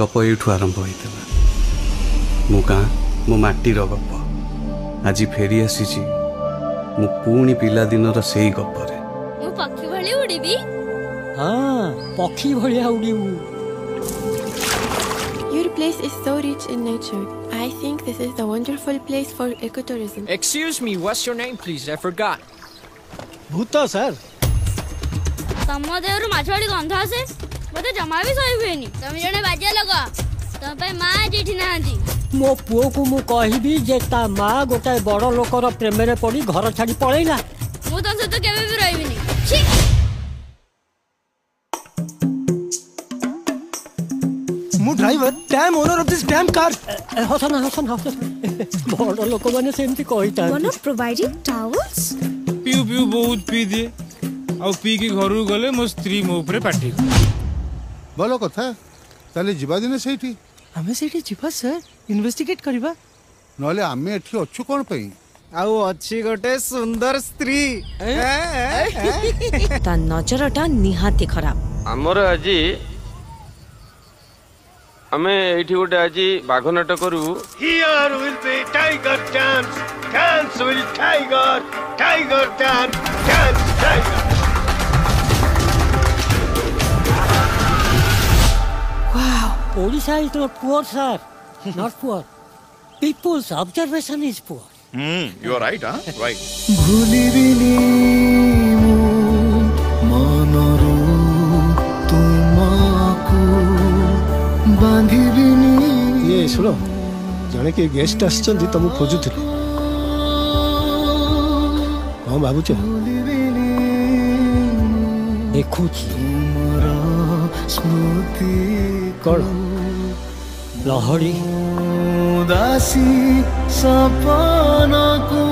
गप एठू आरंभ होता मो गाँ मो माटीर गप आज फेरी आसी मु पुणी पिला दिनर सेई गपरे मु पक्षी भली उड़ीबी। हाँ पक्षी भलिया उड़ीबू। Your place is so rich in nature. I think this is the wonderful place for ecotourism. Excuse me, what's your name please? I forgot. भूत सर तम देहरु माछवाड़ी गंध आसे मते जमा भी सही हुएनी। तमे जने बाजिया लगा तम पे मां जेठी नांदी। मो पुओ को मु कहबी जे ता मां गोटे बड़ लोकर प्रेम रे पड़ी घर छाड़ी पळैला। मु तो सहित केबे भी रहबिनी। छी मु driver damn owner of this damn car. हसन बड़ लोक माने सेमती कहिता। वन ऑफ प्रोवाइडिंग टॉवल्स पिउ पिउ बहुत पी दिए आ पी के घर गले मो स्त्री मो ऊपर पाठी भलो कथा ताले जिबा दिने सेठी हमें सेठी जिबा सर इन्वेस्टिगेट करबा नले आमे एठी अछु कोन पई आउ अच्छी गोटे सुंदर स्त्री ता नजरटा निहाती खराब। आमर आज आमे एठी गोटे आज बाघ नाटक करू। Here will be tiger dance dance will tiger dance dance tiger. Wow Odisha is not poor sir not poor people's observation is poor. You are right, huh? Right. भूलिबिनी मनरू तुमको बांधिबिनी। ये सुनो जने के गेस्ट आछंदी तुम खोजुथिले। हां बाबू छ देखू तुमरा स्मृति कण लहड़ी उदासी सपना को